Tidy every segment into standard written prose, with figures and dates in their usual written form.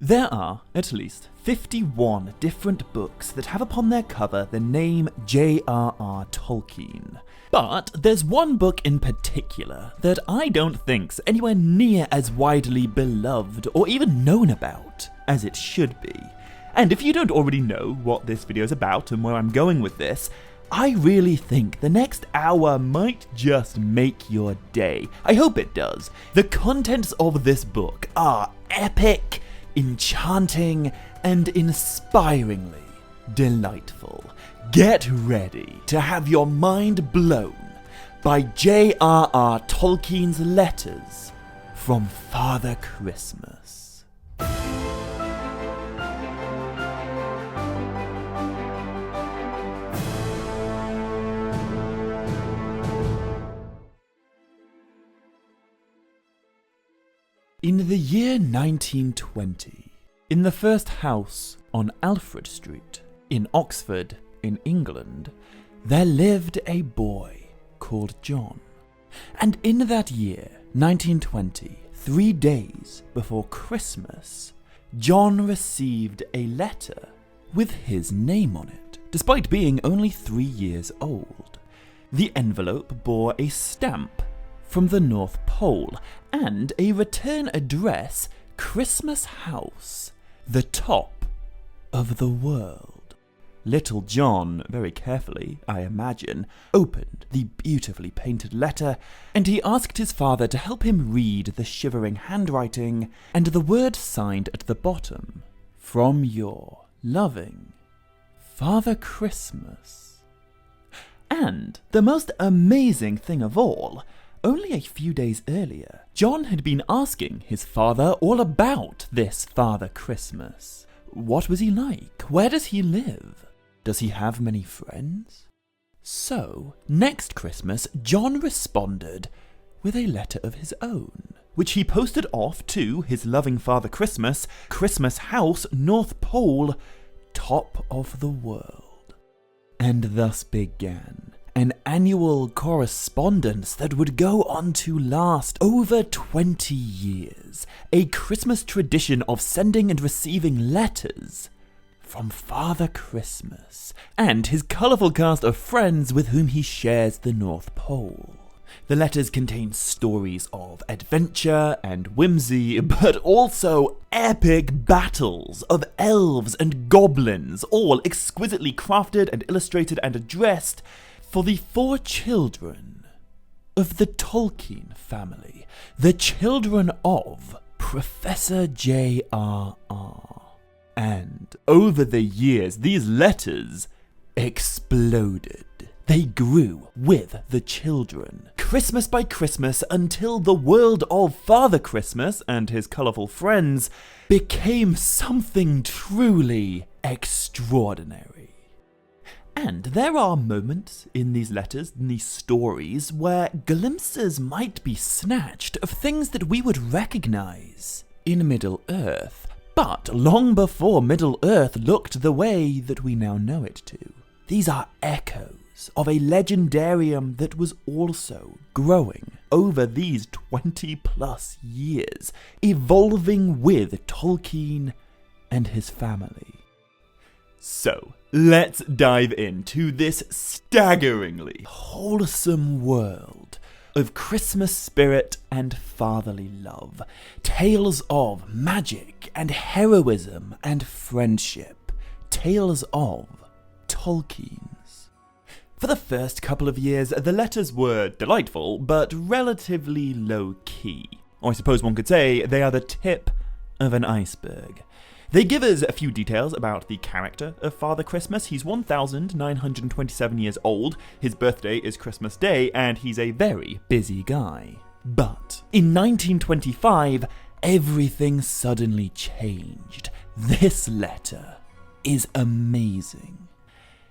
There are at least 51 different books that have upon their cover the name JRR Tolkien. But there's one book in particular that I don't think's anywhere near as widely beloved or even known about as it should be. And if you don't already know what this video is about and where I'm going with this, I really think the next hour might just make your day. I hope it does. The contents of this book are epic, enchanting, and inspiringly delightful. Get ready to have your mind blown by JRR Tolkien's letters from Father Christmas. In the year 1920, in the first house on Alfred Street, in Oxford, in England, there lived a boy called John. And in that year, 1920, 3 days before Christmas, John received a letter with his name on it, despite being only 3 years old. The envelope bore a stamp from the North Pole and a return address, Christmas House, the top of the world. Little John, very carefully, I imagine, opened the beautifully painted letter, and he asked his father to help him read the shivering handwriting and the word signed at the bottom, "From your loving Father Christmas." And the most amazing thing of all, only a few days earlier, John had been asking his father all about this Father Christmas. What was he like? Where does he live? Does he have many friends? So, next Christmas, John responded with a letter of his own, which he posted off to his loving Father Christmas, Christmas House, North Pole, top of the world. And thus began an annual correspondence that would go on to last over 20 years, a Christmas tradition of sending and receiving letters from Father Christmas and his colourful cast of friends with whom he shares the North Pole. The letters contain stories of adventure and whimsy, but also epic battles of elves and goblins, all exquisitely crafted and illustrated and addressed for the 4 children of the Tolkien family, the children of Professor JRR. And over the years, these letters exploded. They grew with the children, Christmas by Christmas, until the world of Father Christmas and his colourful friends became something truly extraordinary. And there are moments in these letters, in these stories, where glimpses might be snatched of things that we would recognise in Middle-earth, but long before Middle-earth looked the way that we now know it to. These are echoes of a legendarium that was also growing over these 20+ years, evolving with Tolkien and his family. So, let's dive into this staggeringly wholesome world of Christmas spirit and fatherly love, tales of magic and heroism and friendship, tales of Tolkien's. For the first couple of years, the letters were delightful, but relatively low-key. Or I suppose one could say they are the tip of an iceberg. They give us a few details about the character of Father Christmas. He's 1,927 years old, his birthday is Christmas Day, and he's a very busy guy. But in 1925, everything suddenly changed. This letter is amazing.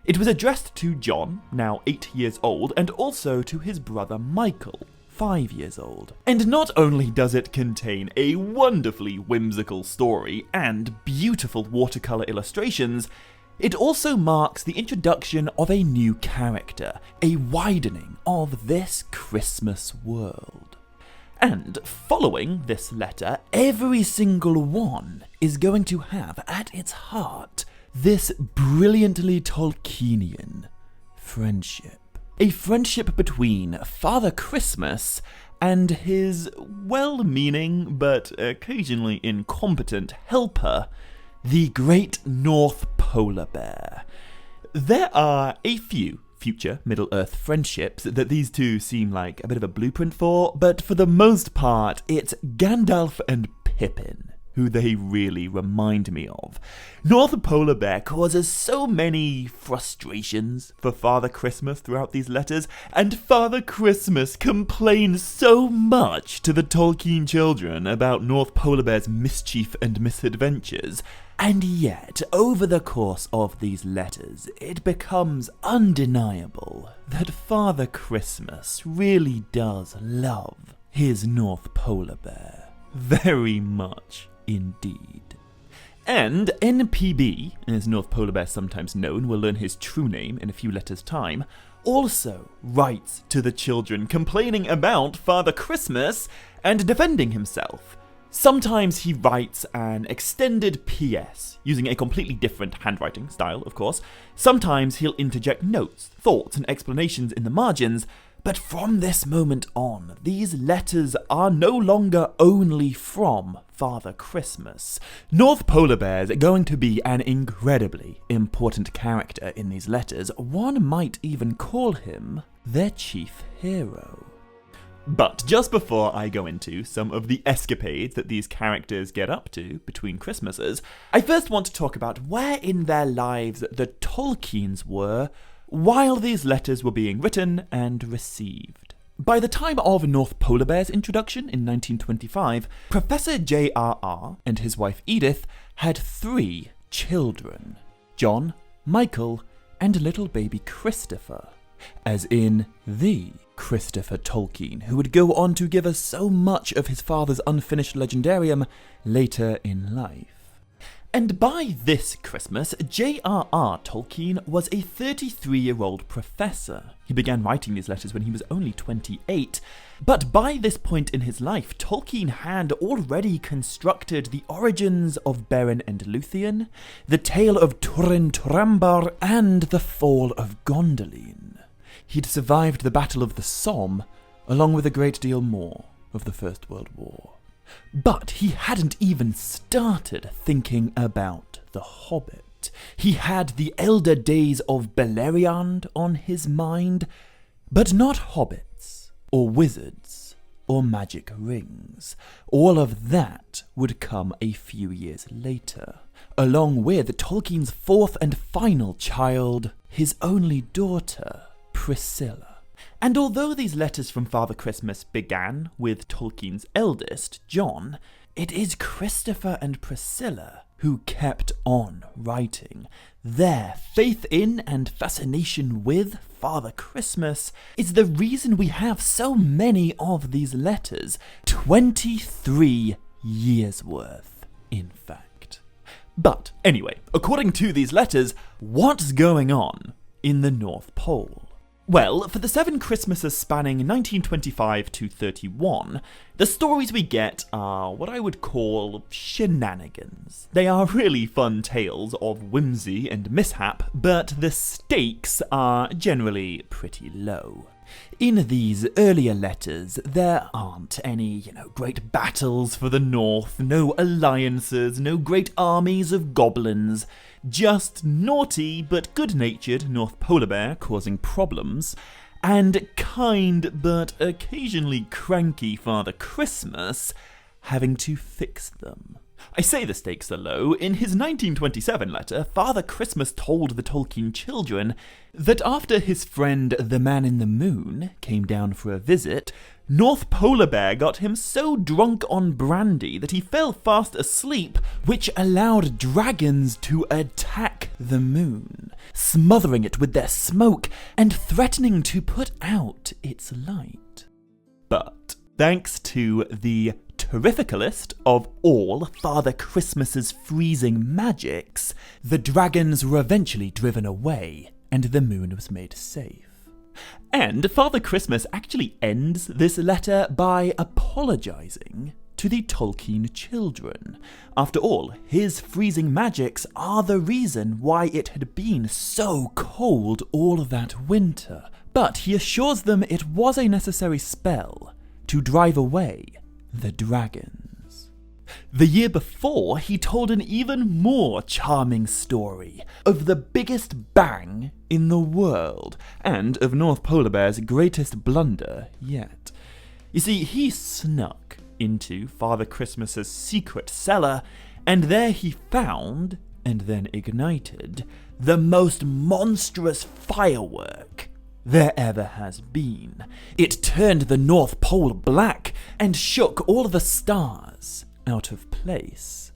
It was addressed to John, now 8 years old, and also to his brother Michael, 5 years old. And not only does it contain a wonderfully whimsical story and beautiful watercolor illustrations, it also marks the introduction of a new character, a widening of this Christmas world. And following this letter, every single one is going to have at its heart this brilliantly Tolkienian friendship. A friendship between Father Christmas and his well-meaning but occasionally incompetent helper, the Great North Polar Bear. There are a few future Middle-earth friendships that these two seem like a bit of a blueprint for, but for the most part, it's Gandalf and Pippin who they really remind me of. North Polar Bear causes so many frustrations for Father Christmas throughout these letters, and Father Christmas complains so much to the Tolkien children about North Polar Bear's mischief and misadventures. And yet, over the course of these letters, it becomes undeniable that Father Christmas really does love his North Polar Bear. Very much indeed. And NPB, as North Polar Bear sometimes known, will learn his true name in a few letters' time, also writes to the children complaining about Father Christmas and defending himself. Sometimes he writes an extended PS, using a completely different handwriting style, of course. Sometimes he'll interject notes, thoughts, and explanations in the margins, but from this moment on, these letters are no longer only from Father Christmas. North Polar Bear is going to be an incredibly important character in these letters. One might even call him their chief hero. But just before I go into some of the escapades that these characters get up to between Christmases, I first want to talk about where in their lives the Tolkiens were while these letters were being written and received. By the time of North Polar Bear's introduction in 1925, Professor JRR and his wife Edith had 3 children: John, Michael, and little baby Christopher, as in the Christopher Tolkien, who would go on to give us so much of his father's unfinished legendarium later in life. And by this Christmas, JRR Tolkien was a 33-year-old professor. He began writing these letters when he was only 28, but by this point in his life, Tolkien had already constructed the origins of Beren and Luthien, the tale of Turin Turambar, and the fall of Gondolin. He'd survived the Battle of the Somme, along with a great deal more of the First World War. But he hadn't even started thinking about The Hobbit. He had the elder days of Beleriand on his mind, but not hobbits, or wizards, or magic rings. All of that would come a few years later, along with Tolkien's 4th and final child, his only daughter, Priscilla. And although these letters from Father Christmas began with Tolkien's eldest, John, it is Christopher and Priscilla who kept on writing. Their faith in and fascination with Father Christmas is the reason we have so many of these letters, 23 years worth, in fact. But anyway, according to these letters, what's going on in the North Pole? Well, for the 7 Christmases spanning 1925 to 31, the stories we get are what I would call shenanigans. They are really fun tales of whimsy and mishap, but the stakes are generally pretty low. In these earlier letters, there aren't any, great battles for the North, no alliances, no great armies of goblins, just naughty but good-natured North Polar Bear causing problems, and kind but occasionally cranky Father Christmas having to fix them. I say the stakes are low. In his 1927 letter, Father Christmas told the Tolkien children that after his friend the Man in the Moon came down for a visit, North Polar Bear got him so drunk on brandy that he fell fast asleep, which allowed dragons to attack the moon, smothering it with their smoke and threatening to put out its light. But thanks to the terrificalist of all Father Christmas's freezing magics, the dragons were eventually driven away and the moon was made safe. And Father Christmas actually ends this letter by apologising to the Tolkien children. After all, his freezing magics are the reason why it had been so cold all that winter. But he assures them it was a necessary spell to drive away the dragons. The year before, he told an even more charming story of the biggest bang in the world, and of North Polar Bear's greatest blunder yet. You see, he snuck into Father Christmas's secret cellar, and there he found, and then ignited, the most monstrous firework there ever has been. It turned the North Pole black and shook all the stars out of place.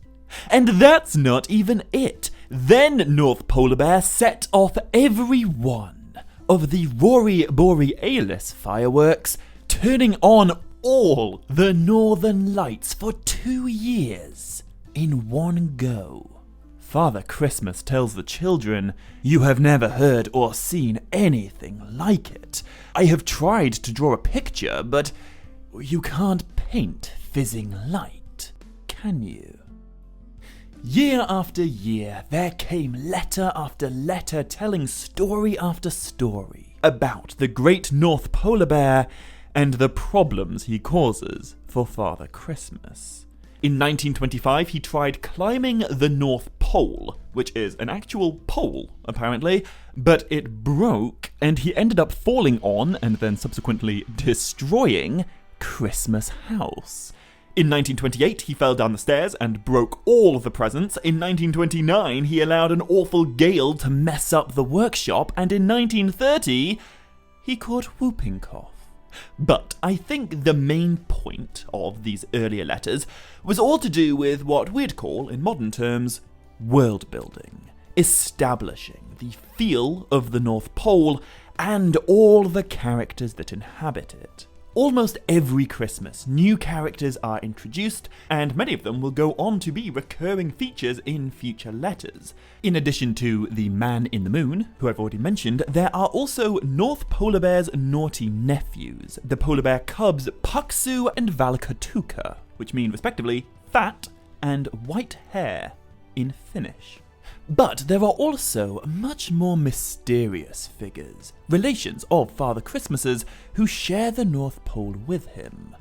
And that's not even it. Then North Polar Bear set off every one of the Rory Borealis fireworks, turning on all the northern lights for 2 years in one go. Father Christmas tells the children, "You have never heard or seen anything like it. I have tried to draw a picture, but you can't paint fizzing light, can you?" Year after year, there came letter after letter telling story after story about the great North Polar Bear and the problems he causes for Father Christmas. In 1925, he tried climbing the North Pole, which is an actual pole, apparently, but it broke, and he ended up falling on, and then subsequently destroying, Christmas House. In 1928, he fell down the stairs and broke all the presents. In 1929, he allowed an awful gale to mess up the workshop, and in 1930, he caught whooping cough. But I think the main point of these earlier letters was all to do with what we'd call, in modern terms, world building, establishing the feel of the North Pole and all the characters that inhabit it. Almost every Christmas, new characters are introduced, and many of them will go on to be recurring features in future letters. In addition to the Man in the Moon, who I've already mentioned, there are also North Polar Bear's naughty nephews, the polar bear cubs Puxu and Valkatuka, which mean respectively fat and white hair in Finnish. But there are also much more mysterious figures, relations of Father Christmas's, who share the North Pole with him.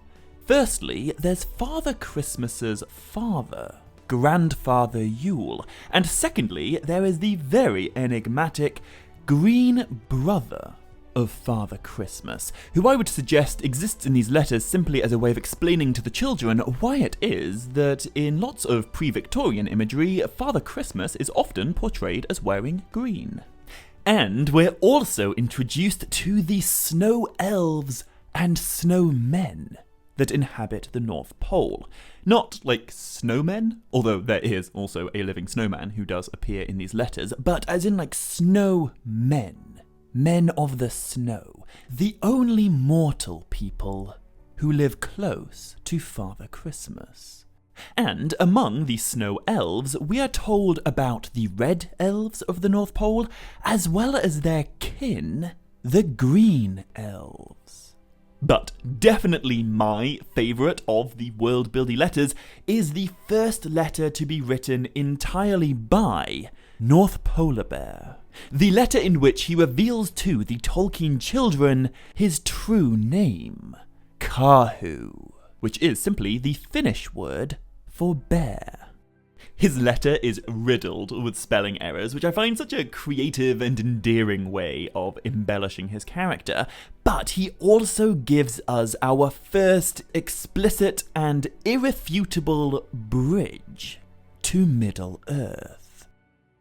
Firstly, there's Father Christmas's father, Grandfather Yule, and secondly, there is the very enigmatic Green Brother of Father Christmas, who I would suggest exists in these letters simply as a way of explaining to the children why it is that in lots of pre-Victorian imagery, Father Christmas is often portrayed as wearing green. And we're also introduced to the snow elves and snowmen that inhabit the North Pole. Not like snowmen, although there is also a living snowman who does appear in these letters, but as in like snowmen. Men of the snow, the only mortal people who live close to Father Christmas. And among the snow elves, we are told about the red elves of the North Pole, as well as their kin, the green elves. But definitely my favourite of the world-building letters is the first letter to be written entirely by North Polar Bear. The letter in which he reveals to the Tolkien children his true name, Kahu, which is simply the Finnish word for bear. His letter is riddled with spelling errors, which I find such a creative and endearing way of embellishing his character, but he also gives us our first explicit and irrefutable bridge to Middle-earth.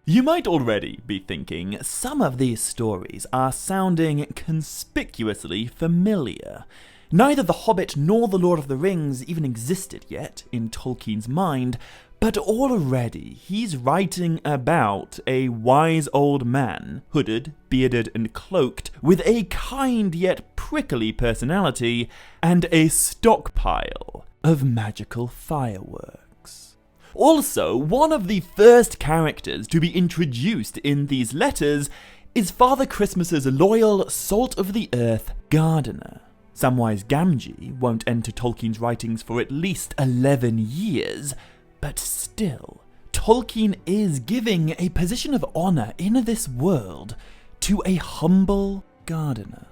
You might already be thinking, some of these stories are sounding conspicuously familiar. Neither The Hobbit nor The Lord of the Rings even existed yet in Tolkien's mind, but already he's writing about a wise old man, hooded, bearded, and cloaked, with a kind yet prickly personality, and a stockpile of magical fireworks. Also, one of the first characters to be introduced in these letters is Father Christmas's loyal, salt-of-the-earth gardener. Samwise Gamgee won't enter Tolkien's writings for at least 11 years, but still, Tolkien is giving a position of honor in this world to a humble gardener,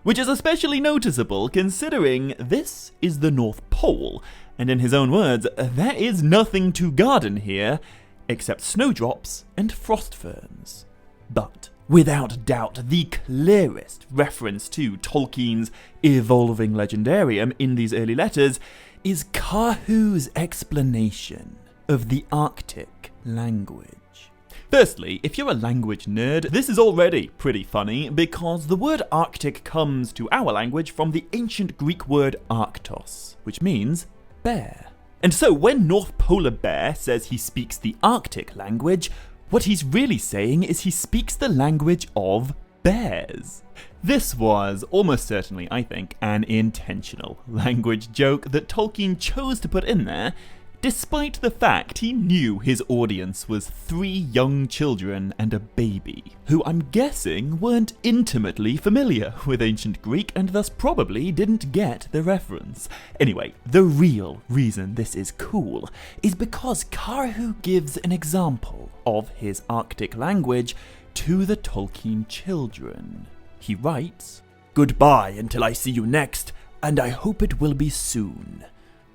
which is especially noticeable considering this is the North Pole, and in his own words, there is nothing to garden here except snowdrops and frost ferns. But without doubt, the clearest reference to Tolkien's evolving legendarium in these early letters is Kahu's explanation of the Arctic language. Firstly, if you're a language nerd, this is already pretty funny because the word Arctic comes to our language from the ancient Greek word Arctos, which means bear. And so when North Polar Bear says he speaks the Arctic language, what he's really saying is he speaks the language of bears. This was almost certainly, I think, an intentional language joke that Tolkien chose to put in there, despite the fact he knew his audience was 3 young children and a baby, who I'm guessing weren't intimately familiar with ancient Greek and thus probably didn't get the reference. Anyway, the real reason this is cool is because Kahu gives an example of his Arctic language to the Tolkien children. He writes, "Goodbye until I see you next, and I hope it will be soon,"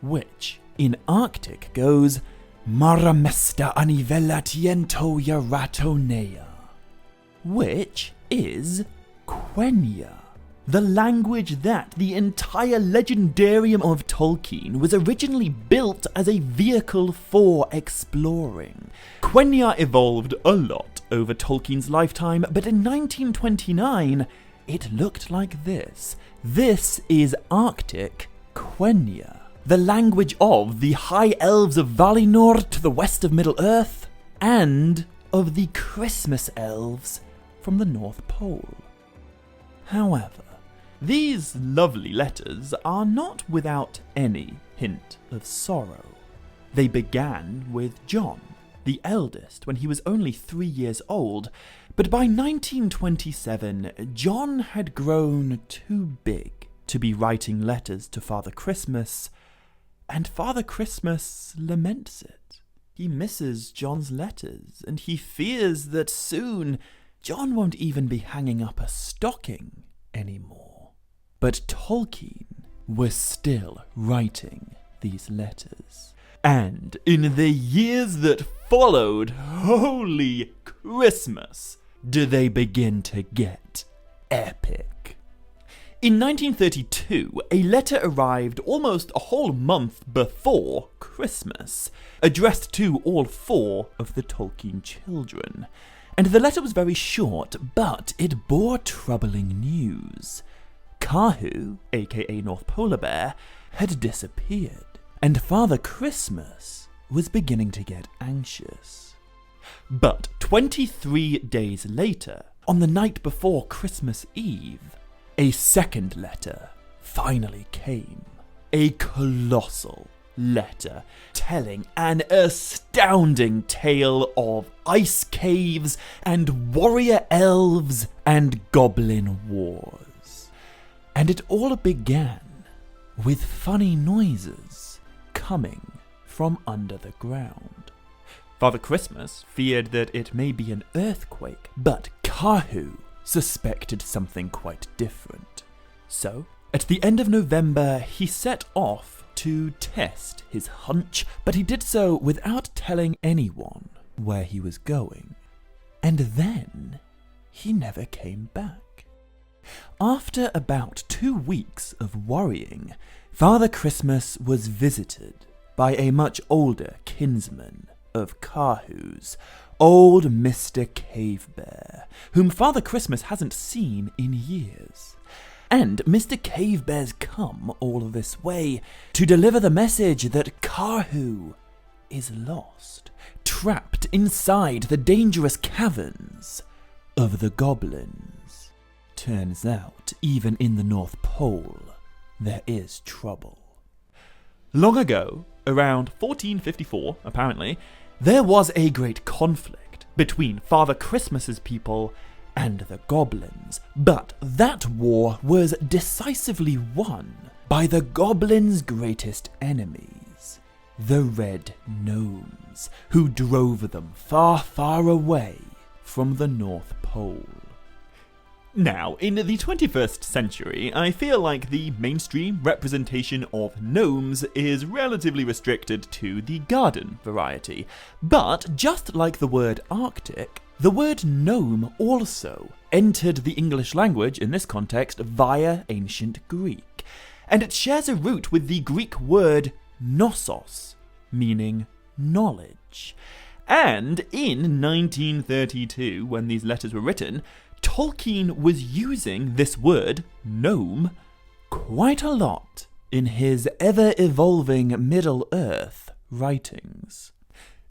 which in Arctic goes, Maramesta anivella tiento yaratonea, which is Quenya, the language that the entire legendarium of Tolkien was originally built as a vehicle for exploring. Quenya evolved a lot over Tolkien's lifetime, but in 1929, it looked like this. This is Arctic Quenya, the language of the High Elves of Valinor to the west of Middle-earth, and of the Christmas Elves from the North Pole. However, these lovely letters are not without any hint of sorrow. They began with John, the eldest, when he was only 3 years old, but by 1927, John had grown too big to be writing letters to Father Christmas, and Father Christmas laments it. He misses John's letters, and he fears that soon John won't even be hanging up a stocking anymore. But Tolkien was still writing these letters. And in the years that followed, holy Christmas, do they begin to get epic. In 1932, a letter arrived almost a whole month before Christmas, addressed to all 4 of the Tolkien children. And the letter was very short, but it bore troubling news. Kahu, aka North Polar Bear, had disappeared, and Father Christmas was beginning to get anxious. But 23 days later, on the night before Christmas Eve, a second letter finally came. A colossal letter telling an astounding tale of ice caves and warrior elves and goblin wars. And it all began with funny noises coming from under the ground. Father Christmas feared that it may be an earthquake, but Kahu suspected something quite different. So, at the end of November, he set off to test his hunch, but he did so without telling anyone where he was going. And then, he never came back. After about 2 weeks of worrying, Father Christmas was visited by a much older kinsman of Kahu's, old Mr. Cave Bear, whom Father Christmas hasn't seen in years. And Mr. Cave Bear's come all this way to deliver the message that Kahu is lost, trapped inside the dangerous caverns of the goblins. Turns out, even in the North Pole, there is trouble. Long ago, around 1454 apparently, there was a great conflict between Father Christmas's people and the goblins, but that war was decisively won by the goblins' greatest enemies, the Red Gnomes, who drove them far, far away from the North Pole. Now, in the 21st century, I feel like the mainstream representation of gnomes is relatively restricted to the garden variety, but just like the word Arctic, the word gnome also entered the English language in this context via ancient Greek, and it shares a root with the Greek word gnosos, meaning knowledge. And in 1932, when these letters were written, Tolkien was using this word, gnome, quite a lot in his ever-evolving Middle-earth writings.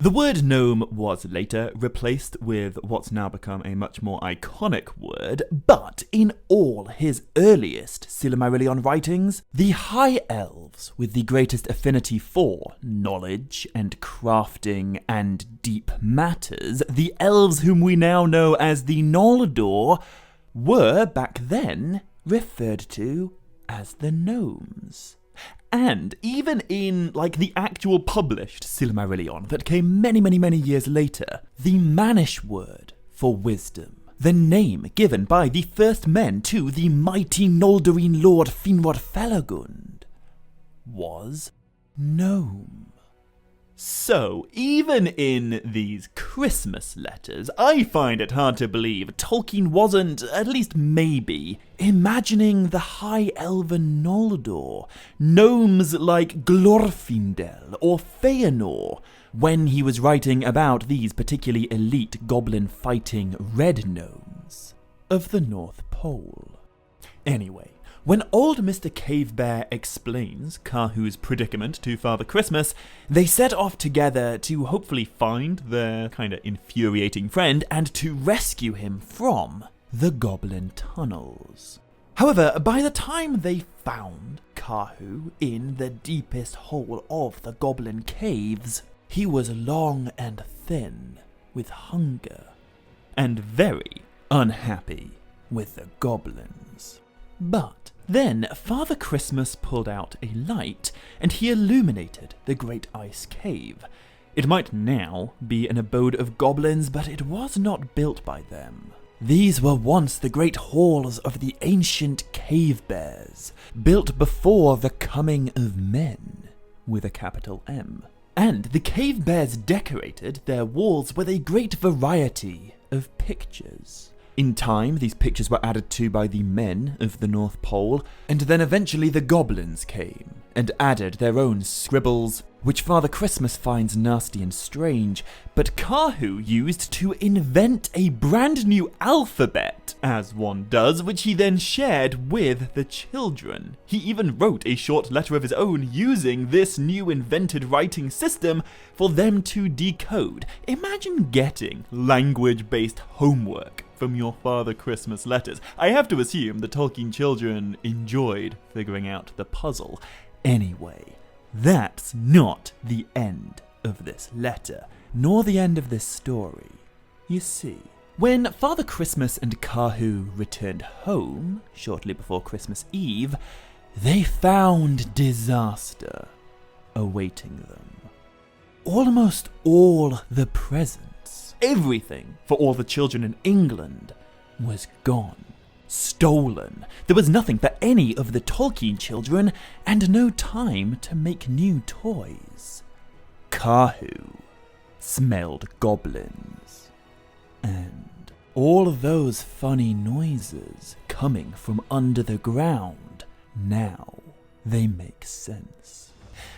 The word gnome was later replaced with what's now become a much more iconic word, but in all his earliest Silmarillion writings, the High Elves, with the greatest affinity for knowledge and crafting and deep matters, the elves whom we now know as the Noldor, were back then referred to as the gnomes. And even in, the actual published Silmarillion that came many, many, many years later, the Mannish word for wisdom, the name given by the first men to the mighty Noldorine lord Finwë Felagund, was gnome. So, even in these Christmas letters, I find it hard to believe Tolkien wasn't, at least maybe, imagining the High Elven Noldor, gnomes like Glorfindel or Feanor, when he was writing about these particularly elite goblin-fighting red gnomes of the North Pole. Anyway, when old Mr. Cavebear explains Kahu's predicament to Father Christmas, they set off together to hopefully find their kinda infuriating friend and to rescue him from the goblin tunnels. However, by the time they found Kahu in the deepest hole of the goblin caves, he was long and thin with hunger, and very unhappy with the goblins. But then Father Christmas pulled out a light, and he illuminated the great ice cave. It might now be an abode of goblins, but it was not built by them. These were once the great halls of the ancient cave bears, built before the coming of men, with a capital M. And the cave bears decorated their walls with a great variety of pictures. In time, these pictures were added to by the men of the North Pole, and then eventually the goblins came and added their own scribbles, which Father Christmas finds nasty and strange, but Kahu used to invent a brand new alphabet, as one does, which he then shared with the children. He even wrote a short letter of his own using this new invented writing system for them to decode. Imagine getting language-based homework from your Father Christmas letters. I have to assume the Tolkien children enjoyed figuring out the puzzle. Anyway, that's not the end of this letter, nor the end of this story. You see, when Father Christmas and Kahu returned home, shortly before Christmas Eve, they found disaster awaiting them. Almost all the presents, everything for all the children in England, was gone. Stolen. There was nothing for any of the Tolkien children, and no time to make new toys. Kahu smelled goblins, and all those funny noises coming from under the ground, now they make sense.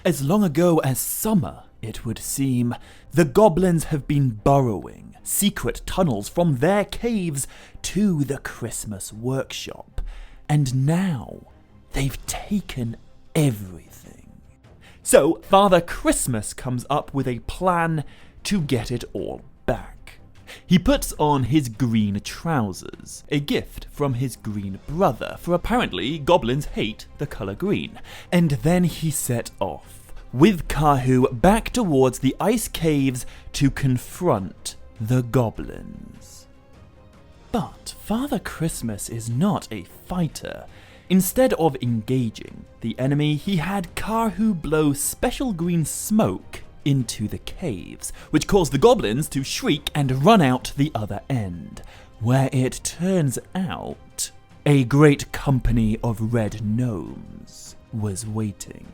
As long ago as summer, it would seem, the goblins have been burrowing secret tunnels from their caves to the Christmas workshop, and now they've taken everything. So Father Christmas comes up with a plan to get it all back. He puts on his green trousers, a gift from his green brother, for apparently goblins hate the colour green, and then he set off with Kahu back towards the ice caves to confront the goblins. But Father Christmas is not a fighter. Instead of engaging the enemy, he had Karhu blow special green smoke into the caves, which caused the goblins to shriek and run out the other end, where it turns out a great company of red gnomes was waiting.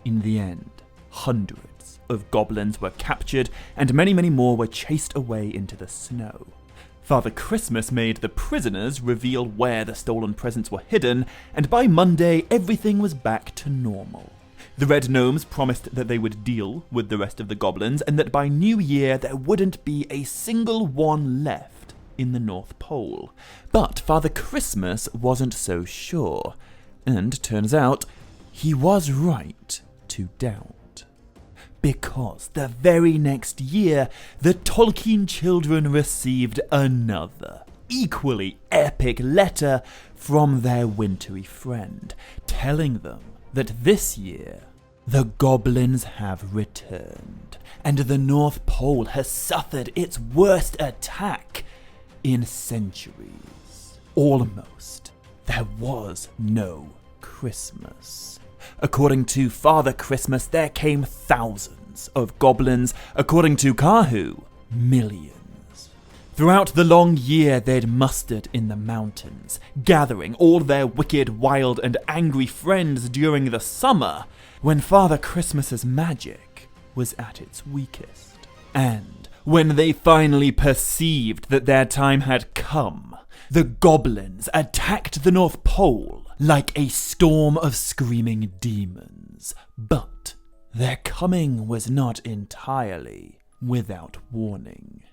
In the end, hundreds of goblins were captured, and many, many more were chased away into the snow. Father Christmas made the prisoners reveal where the stolen presents were hidden, and by Monday, everything was back to normal. The Red Gnomes promised that they would deal with the rest of the goblins, and that by New Year there wouldn't be a single one left in the North Pole. But Father Christmas wasn't so sure, and turns out he was right to doubt. Because the very next year, the Tolkien children received another, equally epic letter from their wintry friend, telling them that this year, the goblins have returned, and the North Pole has suffered its worst attack in centuries. Almost. There was no Christmas. According to Father Christmas, there came thousands of goblins. According to Karhu, millions. Throughout the long year, they'd mustered in the mountains, gathering all their wicked, wild, and angry friends during the summer, when Father Christmas's magic was at its weakest. And when they finally perceived that their time had come, the goblins attacked the North Pole like a storm of screaming demons. But their coming was not entirely without warning.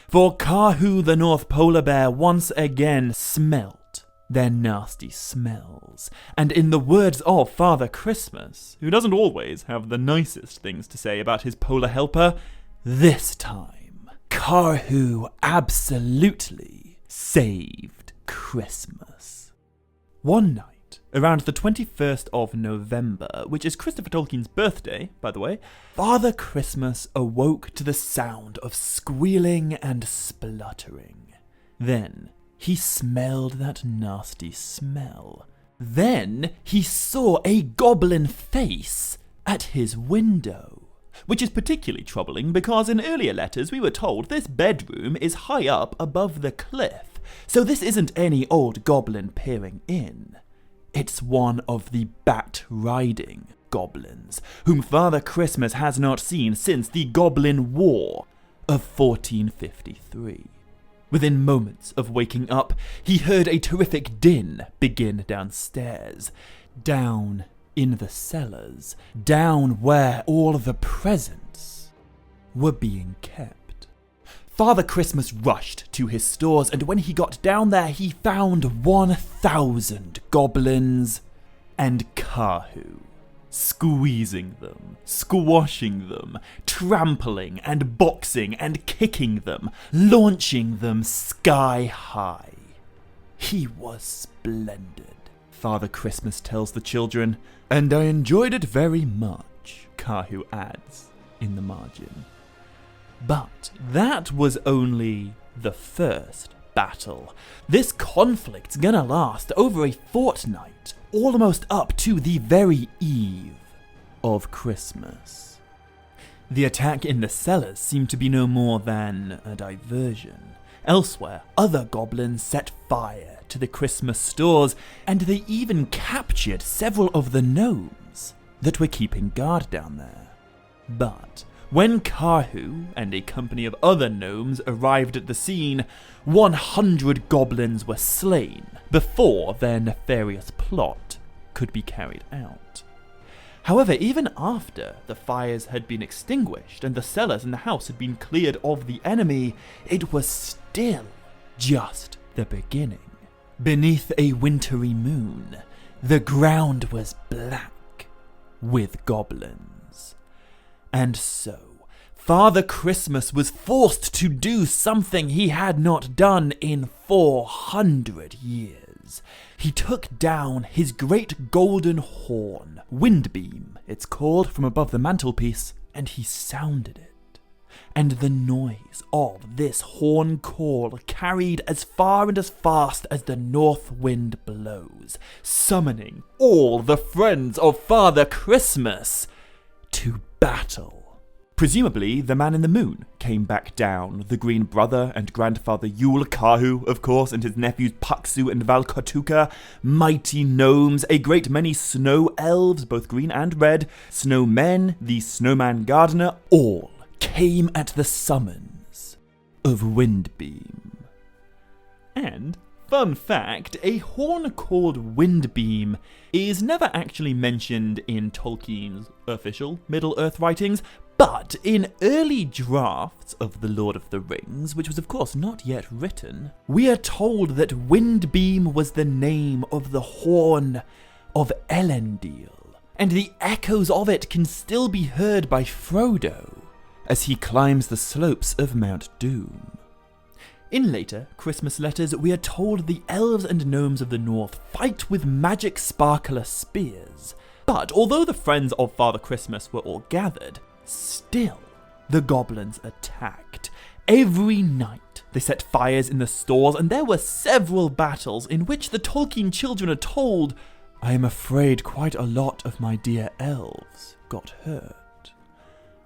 For Karhu the North Polar Bear once again smelt their nasty smells. And in the words of Father Christmas, who doesn't always have the nicest things to say about his polar helper, this time, Karhu absolutely saved Christmas. One night, around the 21st of November, which is Christopher Tolkien's birthday, by the way, Father Christmas awoke to the sound of squealing and spluttering. Then he smelled that nasty smell. Then he saw a goblin face at his window. Which is particularly troubling because in earlier letters we were told this bedroom is high up above the cliff, so this isn't any old goblin peering in. It's one of the bat-riding goblins, whom Father Christmas has not seen since the Goblin War of 1453. Within moments of waking up, he heard a terrific din begin downstairs, down in the cellars, down where all the presents were being kept. Father Christmas rushed to his stores, and when he got down there, he found 1,000 goblins and Karhu, squeezing them, squashing them, trampling and boxing and kicking them, launching them sky high. He was splendid, Father Christmas tells the children, and I enjoyed it very much, Karhu adds in the margin. But that was only the first battle. This conflict's gonna last over a fortnight, almost up to the very eve of Christmas. The attack in the cellars seemed to be no more than a diversion. Elsewhere, other goblins set fire to the Christmas stores, and they even captured several of the gnomes that were keeping guard down there. But when Karhu and a company of other gnomes arrived at the scene, 100 goblins were slain before their nefarious plot could be carried out. However, even after the fires had been extinguished and the cellars in the house had been cleared of the enemy, it was still just the beginning. Beneath a wintry moon, the ground was black with goblins. And so, Father Christmas was forced to do something he had not done in 400 years. He took down his great golden horn, Windbeam, it's called, from above the mantelpiece, and he sounded it. and the noise of this horn call carried as far and as fast as the north wind blows, summoning all the friends of Father Christmas to battle. Presumably, the man in the moon came back down, the green brother and grandfather Yule, Kahu, of course, and his nephews Paksu and Valkotuka, mighty gnomes, a great many snow elves, both green and red, snowmen, the snowman gardener, all came at the summons of Windbeam. And, fun fact, a horn called Windbeam is never actually mentioned in Tolkien's official Middle-earth writings, but in early drafts of The Lord of the Rings, which was of course not yet written, we are told that Windbeam was the name of the horn of Elendil, and the echoes of it can still be heard by Frodo as he climbs the slopes of Mount Doom. In later Christmas letters, we are told the elves and gnomes of the north fight with magic sparkler spears, but although the friends of Father Christmas were all gathered, still, the goblins attacked. Every night, they set fires in the stores, and there were several battles in which the Tolkien children are told, "I am afraid quite a lot of my dear elves got hurt."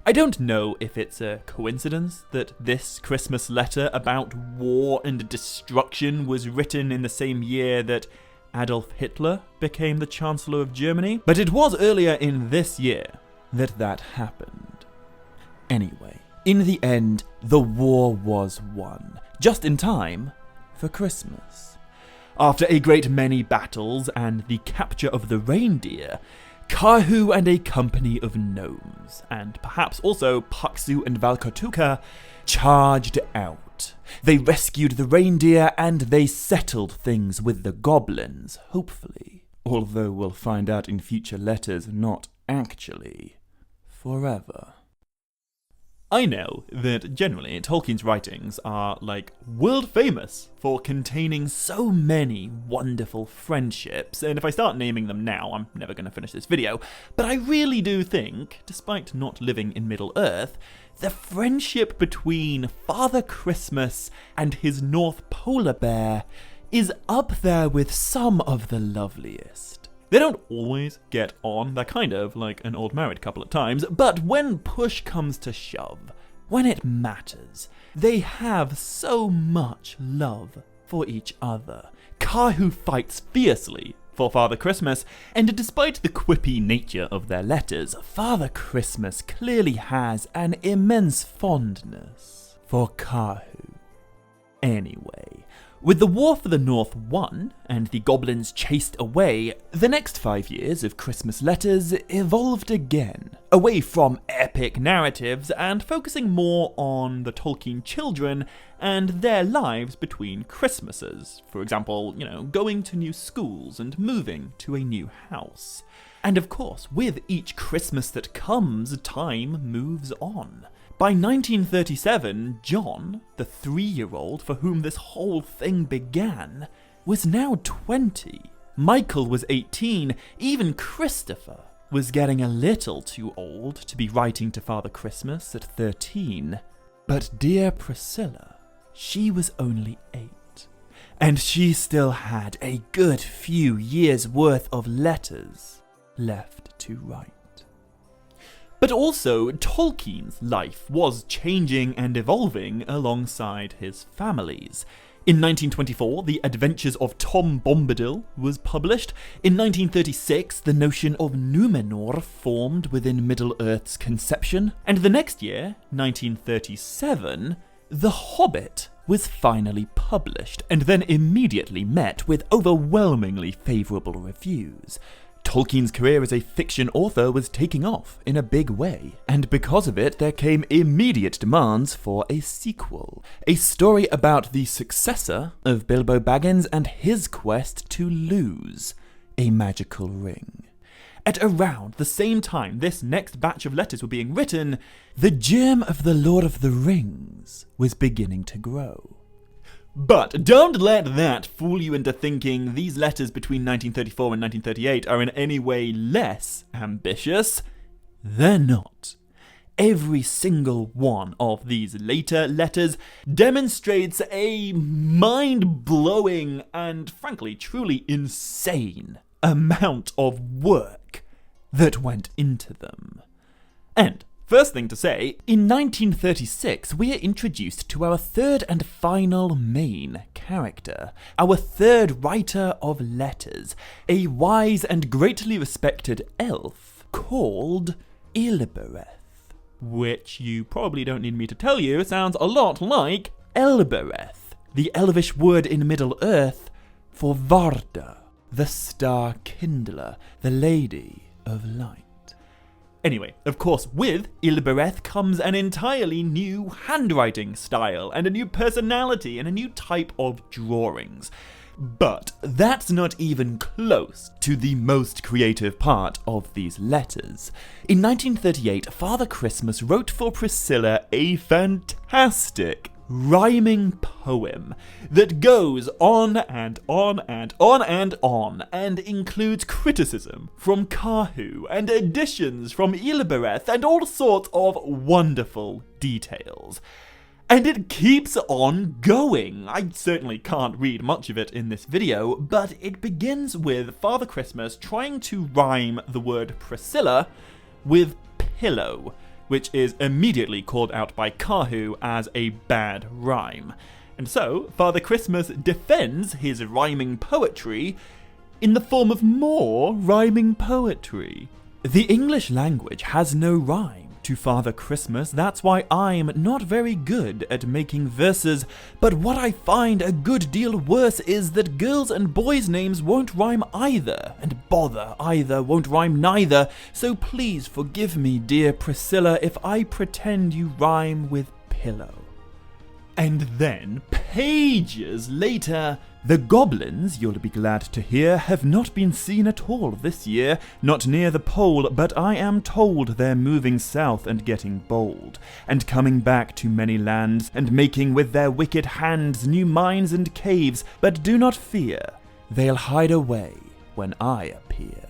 I don't know if it's a coincidence that this Christmas letter about war and destruction was written in the same year that Adolf Hitler became the Chancellor of Germany, but it was earlier in this year that happened. Anyway, in the end, the war was won, just in time for Christmas. After a great many battles and the capture of the reindeer, Kahu and a company of gnomes, and perhaps also Paksu and Valkotuka, charged out. They rescued the reindeer and they settled things with the goblins, hopefully. Although we'll find out in future letters, not actually forever. I know that generally Tolkien's writings are world famous for containing so many wonderful friendships, and if I start naming them now, I'm never going to finish this video, but I really do think, despite not living in Middle-earth, the friendship between Father Christmas and his North Polar Bear is up there with some of the loveliest. They don't always get on, they're kind of like an old married couple at times, but when push comes to shove, when it matters, they have so much love for each other. Kahu fights fiercely for Father Christmas, and despite the quippy nature of their letters, Father Christmas clearly has an immense fondness for Kahu. Anyway, with the War for the North won, and the goblins chased away, the next 5 years of Christmas letters evolved again, away from epic narratives and focusing more on the Tolkien children and their lives between Christmases. For example, going to new schools and moving to a new house. And of course, with each Christmas that comes, time moves on. By 1937, John, the 3-year-old for whom this whole thing began, was now 20. Michael was 18, even Christopher was getting a little too old to be writing to Father Christmas at 13. But dear Priscilla, she was only 8, and she still had a good few years' worth of letters left to write. But also, Tolkien's life was changing and evolving alongside his family's. In 1924, The Adventures of Tom Bombadil was published. In 1936, the notion of Númenor formed within Middle-earth's conception. And the next year, 1937, The Hobbit was finally published, and then immediately met with overwhelmingly favourable reviews. Tolkien's career as a fiction author was taking off in a big way, and because of it, there came immediate demands for a sequel, a story about the successor of Bilbo Baggins and his quest to lose a magical ring. At around the same time this next batch of letters were being written, the germ of the Lord of the Rings was beginning to grow. But don't let that fool you into thinking these letters between 1934 and 1938 are in any way less ambitious. They're not. every single one of these later letters demonstrates a mind-blowing and, frankly, truly insane amount of work that went into them. And first thing to say, in 1936 we are introduced to our third and final main character, our third writer of letters, a wise and greatly respected elf called Ilbereth, which you probably don't need me to tell you sounds a lot like Elbereth, the elvish word in Middle-earth for Varda, the star kindler, the lady of light. Anyway, of course, with Ilbereth comes an entirely new handwriting style, and a new personality, and a new type of drawings. But that's not even close to the most creative part of these letters. In 1938, Father Christmas wrote for Priscilla a fantastic rhyming poem that goes on and on and on and on, and includes criticism from Kahu and additions from Ilbereth and all sorts of wonderful details. And it keeps on going. I certainly can't read much of it in this video, but it begins with Father Christmas trying to rhyme the word Priscilla with pillow, which is immediately called out by Kahu as a bad rhyme. And so, Father Christmas defends his rhyming poetry in the form of more rhyming poetry. The English language has no rhyme to Father Christmas, that's why I'm not very good at making verses, but what I find a good deal worse is that girls' and boys' names won't rhyme either, and bother either won't rhyme neither, so please forgive me, dear Priscilla, if I pretend you rhyme with pillow. And then, pages later, the goblins, you'll be glad to hear, have not been seen at all this year, not near the pole, but I am told they're moving south and getting bold, and coming back to many lands, and making with their wicked hands new mines and caves, but do not fear, they'll hide away when I appear.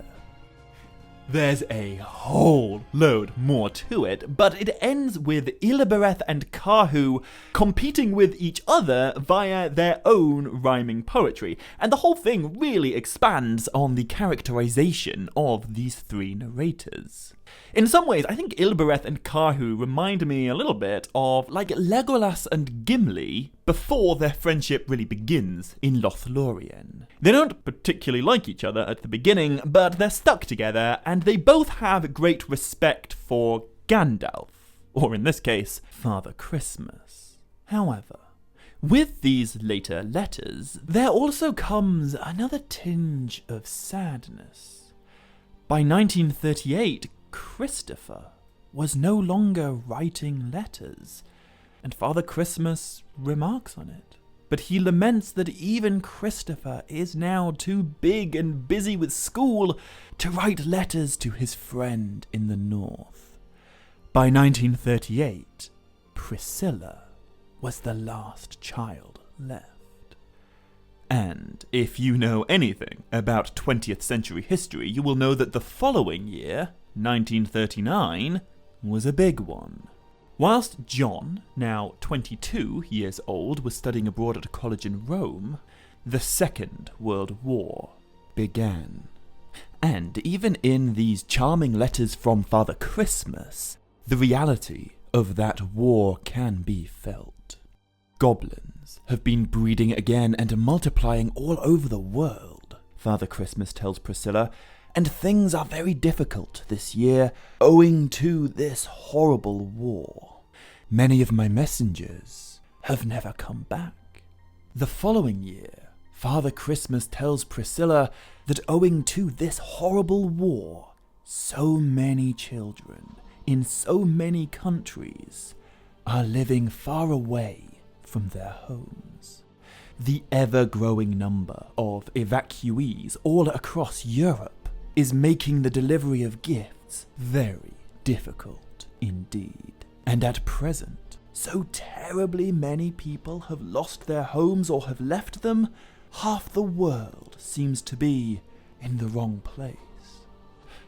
There's a whole load more to it, but it ends with Ilbereth and Kahu competing with each other via their own rhyming poetry, and the whole thing really expands on the characterization of these three narrators. In some ways, I think Ilbereth and Kahu remind me a little bit of like Legolas and Gimli before their friendship really begins in Lothlorien. They don't particularly like each other at the beginning, but they're stuck together, and they both have great respect for Gandalf, or in this case, Father Christmas. However, with these later letters, there also comes another tinge of sadness. By 1938, Christopher was no longer writing letters, and Father Christmas remarks on it. But he laments that even Christopher is now too big and busy with school to write letters to his friend in the north. By 1938, Priscilla was the last child left. And if you know anything about 20th century history, you will know that the following year, 1939, was a big one. Whilst John, now 22 years old, was studying abroad at a college in Rome, the Second World War began. And even in these charming letters from Father Christmas, the reality of that war can be felt. Goblins have been breeding again and multiplying all over the world, Father Christmas tells Priscilla, and things are very difficult this year owing to this horrible war. Many of my messengers have never come back. The following year, Father Christmas tells Priscilla that owing to this horrible war, so many children in so many countries are living far away from their homes. The ever-growing number of evacuees all across Europe is making the delivery of gifts very difficult indeed. And at present, so terribly many people have lost their homes or have left them, half the world seems to be in the wrong place.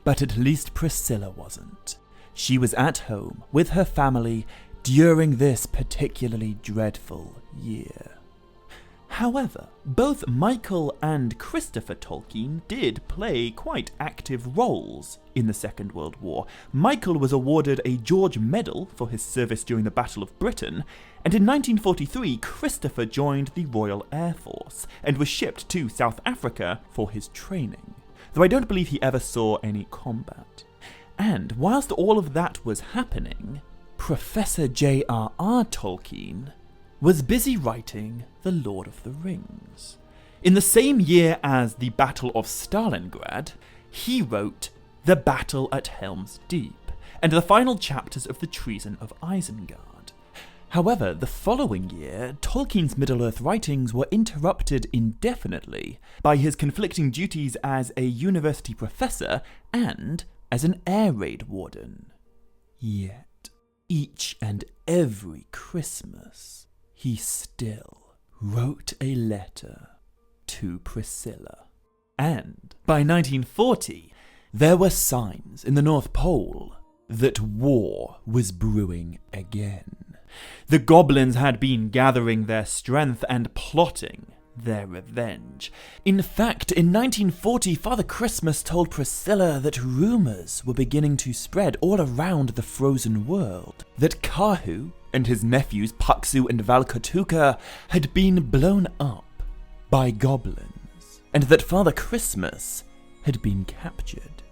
But at least Priscilla wasn't. she was at home with her family during this particularly dreadful year. However, both Michael and Christopher Tolkien did play quite active roles in the Second World War. Michael was awarded a George Medal for his service during the Battle of Britain, and in 1943 Christopher joined the Royal Air Force and was shipped to South Africa for his training, though I don't believe he ever saw any combat. And whilst all of that was happening, Professor JRR Tolkien was busy writing The Lord of the Rings. In the same year as the Battle of Stalingrad, he wrote The Battle at Helm's Deep and the final chapters of The Treason of Isengard. However, the following year, Tolkien's Middle-earth writings were interrupted indefinitely by his conflicting duties as a university professor and as an air raid warden. Yet, each and every Christmas, he still wrote a letter to Priscilla. And by 1940, there were signs in the North Pole that war was brewing again. The goblins had been gathering their strength and plotting their revenge. In fact, in 1940, Father Christmas told Priscilla that rumours were beginning to spread all around the frozen world, that Kahu and his nephews Paksu and Valkatuka had been blown up by goblins, and that Father Christmas had been captured.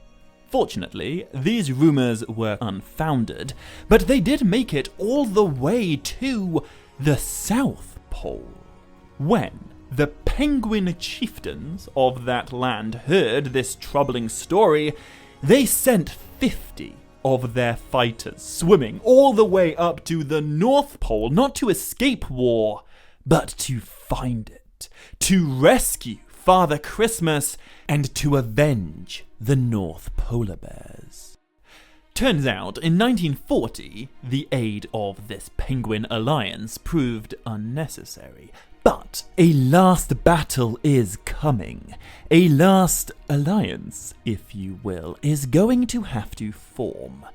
Fortunately, these rumours were unfounded, but they did make it all the way to the South Pole. When the penguin chieftains of that land heard this troubling story, they sent 50 of their fighters swimming all the way up to the North Pole, not to escape war, but to find it, to rescue Father Christmas, and to avenge the North Polar Bears. Turns out, in 1940, the aid of this penguin alliance proved unnecessary. But a last battle is coming. A last alliance, if you will, is going to have to form.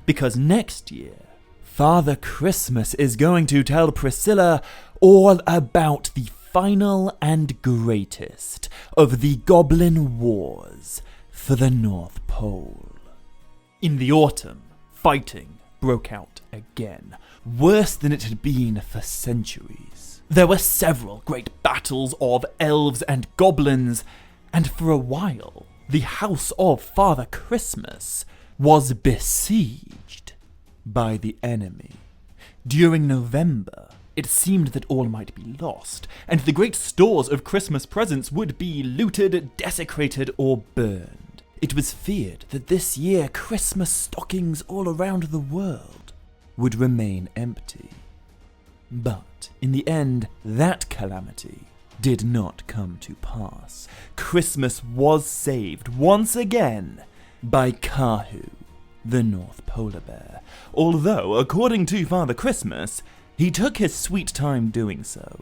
Because next year, Father Christmas is going to tell Priscilla all about the final and greatest of the Goblin Wars for the North Pole. In the autumn, fighting broke out again, worse than it had been for centuries. There were several great battles of elves and goblins, and for a while, the house of Father Christmas was besieged by the enemy. During November, it seemed that all might be lost, and the great stores of Christmas presents would be looted, desecrated, or burned. It was feared that this year Christmas stockings all around the world would remain empty. But in the end, that calamity did not come to pass. Christmas was saved once again by Kahu, the North Polar Bear, although, according to Father Christmas, he took his sweet time doing so.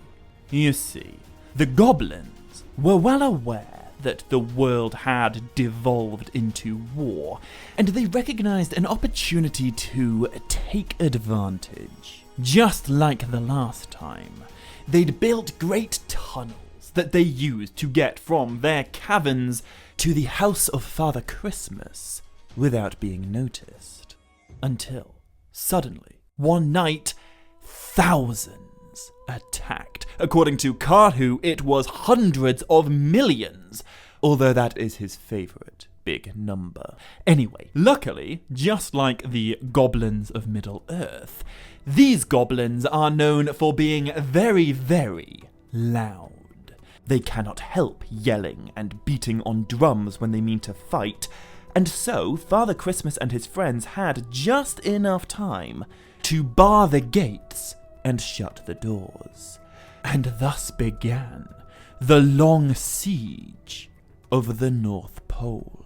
You see, the goblins were well aware that the world had devolved into war, and they recognized an opportunity to take advantage. Just like the last time, they'd built great tunnels that they used to get from their caverns to the house of Father Christmas without being noticed. Until, suddenly, one night, thousands attacked. According to Kahu, it was hundreds of millions, although that is his favorite big number. Anyway, luckily, just like the goblins of Middle-earth, these goblins are known for being very, very loud. They cannot help yelling and beating on drums when they mean to fight, and so Father Christmas and his friends had just enough time to bar the gates and shut the doors. And thus began the long siege of the North Pole.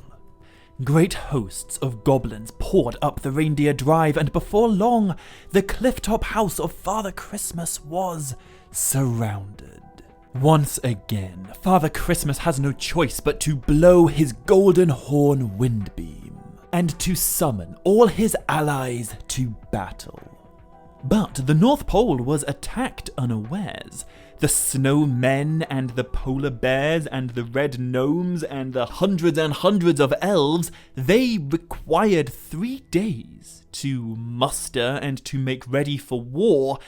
Great hosts of goblins poured up the Reindeer Drive, and before long, the clifftop house of Father Christmas was surrounded. Once again, Father Christmas has no choice but to blow his golden horn windbeam. and to summon all his allies to battle. But the North Pole was attacked unawares. The snowmen and the polar bears and the red gnomes and the hundreds and hundreds of elves, they required 3 days to muster and to make ready for war,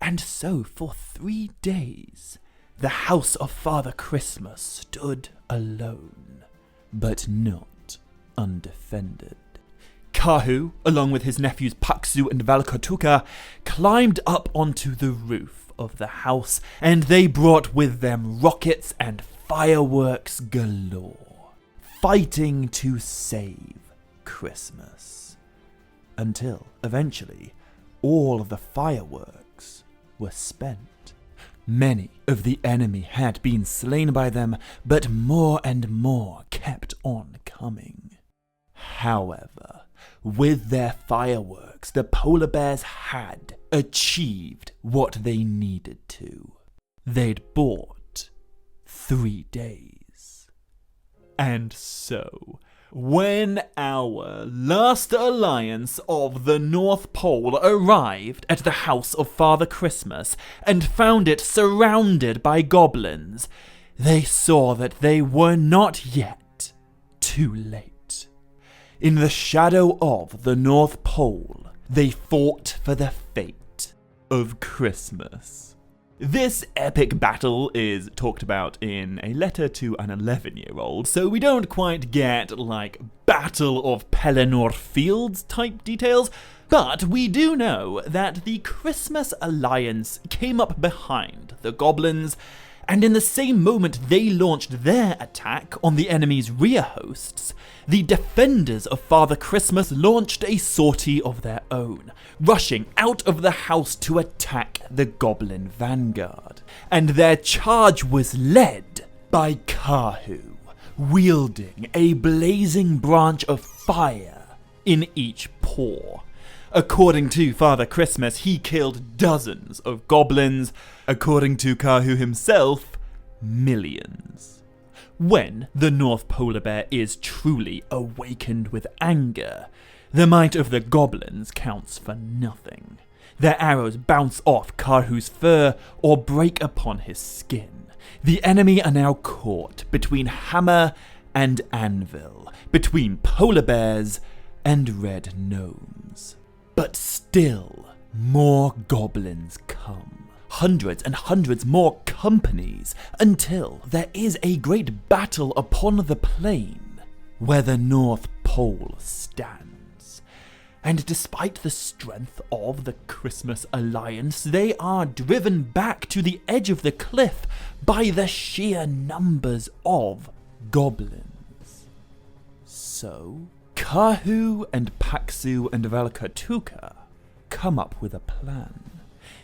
and so for 3 days the house of Father Christmas stood alone, but not undefended. Kahu, along with his nephews Paksu and Valkatuka, climbed up onto the roof of the house, and they brought with them rockets and fireworks galore, fighting to save Christmas. Until, eventually, all of the fireworks were spent. Many of the enemy had been slain by them, but more and more kept on coming. However, with their fireworks, the polar bears had achieved what they needed to. They'd bought 3 days. And so, when our last alliance of the North Pole arrived at the house of Father Christmas and found it surrounded by goblins, they saw that they were not yet too late. In the shadow of the North Pole, they fought for the fate of Christmas. This epic battle is talked about in a letter to an 11-year-old, so we don't quite get, like, Battle of Pelennor Fields type details, but we do know that the Christmas Alliance came up behind the goblins, and in the same moment they launched their attack on the enemy's rear hosts, the defenders of Father Christmas launched a sortie of their own, rushing out of the house to attack the goblin vanguard. And their charge was led by Kahu, wielding a blazing branch of fire in each paw. According to Father Christmas, he killed dozens of goblins. According to Kahu himself, millions. When the North Polar Bear is truly awakened with anger, the might of the goblins counts for nothing. Their arrows bounce off Kahu's fur or break upon his skin. The enemy are now caught between hammer and anvil, between polar bears and red gnomes. But still, more goblins come. Hundreds and hundreds more companies, until there is a great battle upon the plain where the North Pole stands. And despite the strength of the Christmas Alliance, they are driven back to the edge of the cliff by the sheer numbers of goblins. So, Kahu and Paksu and Valkatuka come up with a plan.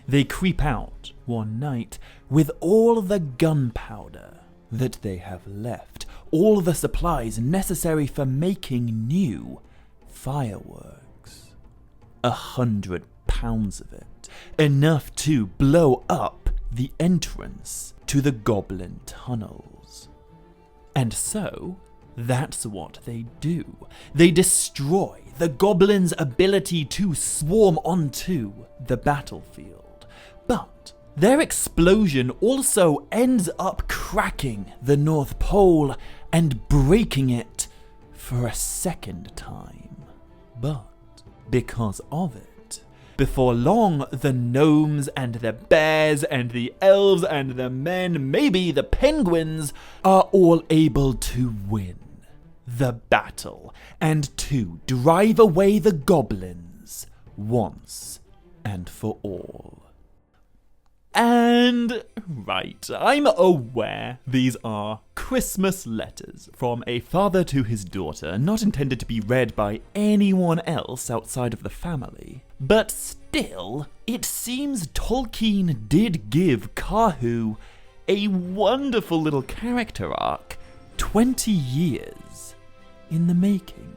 They creep out one night with all the gunpowder that they have left, all the supplies necessary for making new fireworks. 100 pounds of it, enough to blow up the entrance to the goblin tunnels. And so, that's what they do. They destroy the goblins' ability to swarm onto the battlefield. But their explosion also ends up cracking the North Pole and breaking it for a second time. But because of it, before long, the gnomes and the bears and the elves and the men, maybe the penguins, are all able to win the battle and to drive away the goblins once and for all. And, right, I'm aware these are Christmas letters from a father to his daughter, not intended to be read by anyone else outside of the family. But still, it seems Tolkien did give Kahu a wonderful little character arc 20 years in the making.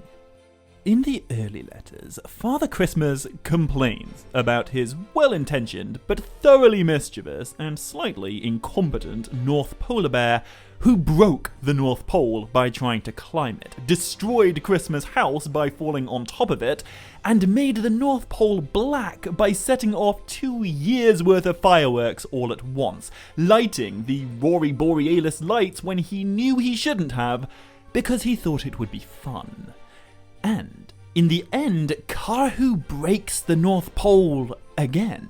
In the early letters, Father Christmas complains about his well-intentioned but thoroughly mischievous and slightly incompetent North Polar Bear who broke the North Pole by trying to climb it, destroyed Christmas' house by falling on top of it, and made the North Pole black by setting off 2 years' worth of fireworks all at once, lighting the Rory Borealis lights when he knew he shouldn't have, because he thought it would be fun. And, in the end, Karhu breaks the North Pole again,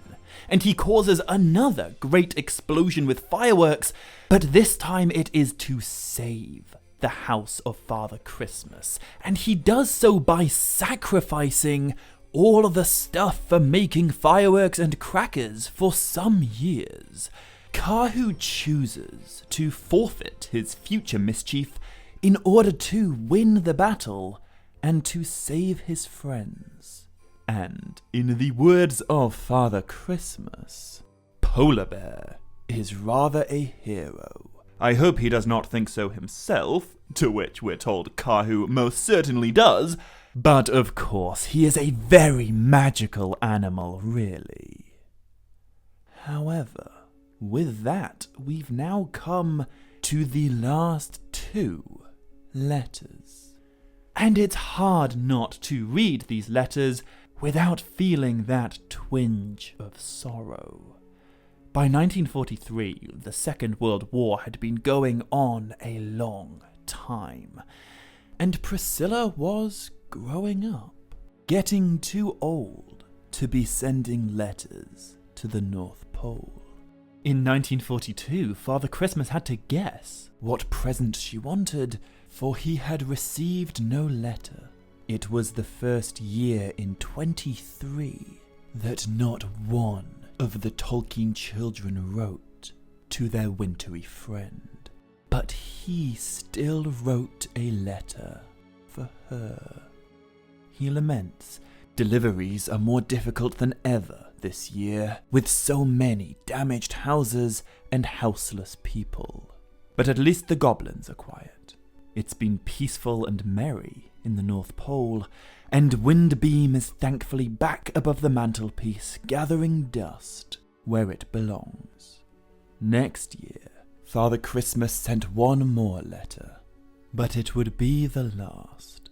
and he causes another great explosion with fireworks, but this time it is to save the house of Father Christmas, and he does so by sacrificing all of the stuff for making fireworks and crackers for some years. Karhu chooses to forfeit his future mischief in order to win the battle and to save his friends. And, in the words of Father Christmas, Polar Bear is rather a hero. I hope he does not think so himself, to which we're told Karhu most certainly does, but of course he is a very magical animal, really. However, with that, we've now come to the last 2 letters. And it's hard not to read these letters without feeling that twinge of sorrow. By 1943, the Second World War had been going on a long time, and Priscilla was growing up, getting too old to be sending letters to the North Pole. In 1942, Father Christmas had to guess what present she wanted, for he had received no letter. It was the first year in 23 that not one of the Tolkien children wrote to their wintry friend. But he still wrote a letter for her. He laments, deliveries are more difficult than ever this year, with so many damaged houses and houseless people. But at least the goblins are quiet. It's been peaceful and merry in the North Pole, and Windbeam is thankfully back above the mantelpiece, gathering dust where it belongs. Next year, Father Christmas sent one more letter, but it would be the last.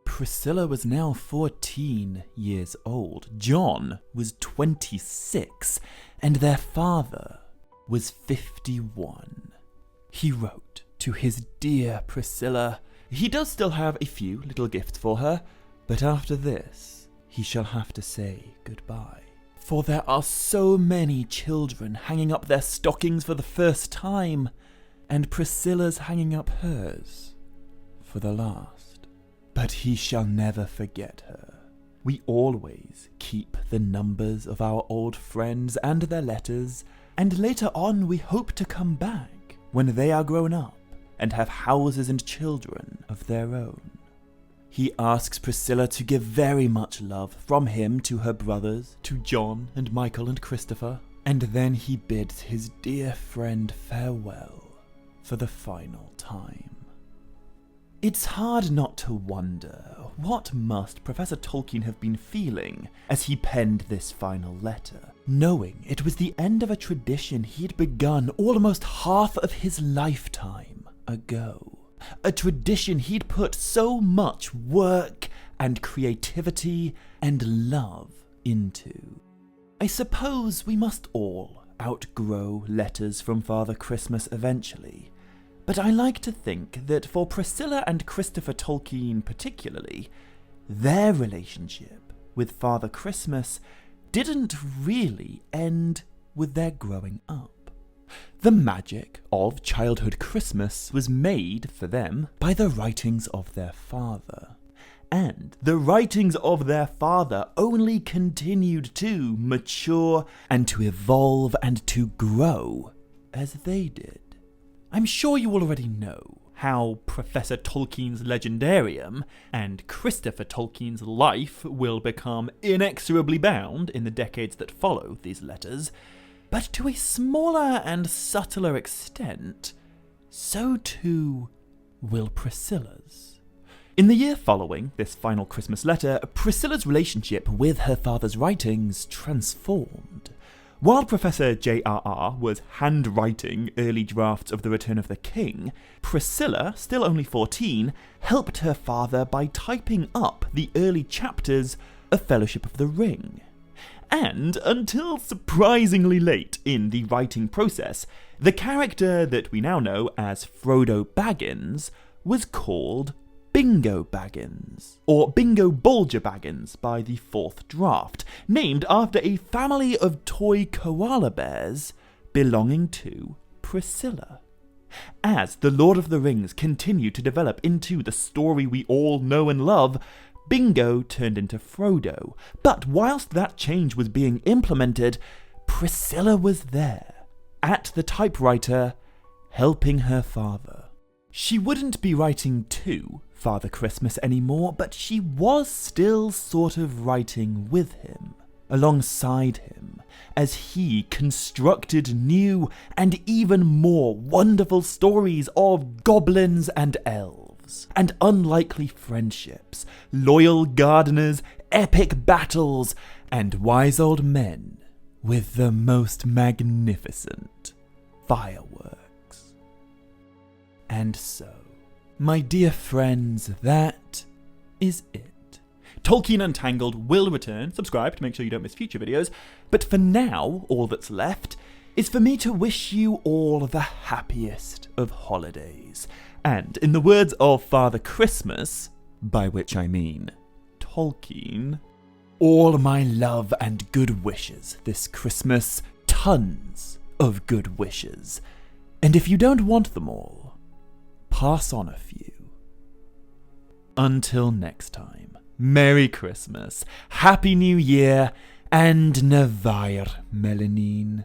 Priscilla was now 14 years old, John was 26, and their father was 51. He wrote to his dear Priscilla. He does still have a few little gifts for her, but after this, he shall have to say goodbye. For there are so many children hanging up their stockings for the first time, and Priscilla's hanging up hers for the last. But he shall never forget her. We always keep the numbers of our old friends and their letters, and later on we hope to come back when they are grown up and have houses and children of their own. He asks Priscilla to give very much love from him to her brothers, to John and Michael and Christopher, and then he bids his dear friend farewell for the final time. It's hard not to wonder, what must Professor Tolkien have been feeling as he penned this final letter, knowing it was the end of a tradition he'd begun almost half of his lifetime ago. A tradition he'd put so much work and creativity and love into. I suppose we must all outgrow letters from Father Christmas eventually, but I like to think that for Priscilla and Christopher Tolkien particularly, their relationship with Father Christmas didn't really end with their growing up. The magic of childhood Christmas was made for them by the writings of their father. And the writings of their father only continued to mature and to evolve and to grow as they did. I'm sure you already know how Professor Tolkien's legendarium and Christopher Tolkien's life will become inexorably bound in the decades that follow these letters. But to a smaller and subtler extent, so too will Priscilla's. In the year following this final Christmas letter, Priscilla's relationship with her father's writings transformed. While Professor JRR was handwriting early drafts of The Return of the King, Priscilla, still only 14, helped her father by typing up the early chapters of Fellowship of the Ring. And until surprisingly late in the writing process, the character that we now know as Frodo Baggins was called Bingo Baggins, or Bingo Bolger Baggins by the 4th draft, named after a family of toy koala bears belonging to Priscilla. As The Lord of the Rings continued to develop into the story we all know and love, Bingo turned into Frodo, but whilst that change was being implemented, Priscilla was there, at the typewriter, helping her father. She wouldn't be writing to Father Christmas anymore, but she was still sort of writing with him, alongside him, as he constructed new and even more wonderful stories of goblins and elves, and unlikely friendships, loyal gardeners, epic battles, and wise old men with the most magnificent fireworks. And so, my dear friends, that is it. Tolkien Untangled will return. Subscribe to make sure you don't miss future videos. But for now, all that's left is for me to wish you all the happiest of holidays. And in the words of Father Christmas, by which I mean Tolkien, all my love and good wishes this Christmas. Tons of good wishes. And if you don't want them all, pass on a few. Until next time, Merry Christmas, Happy New Year, and Nevair Melanin.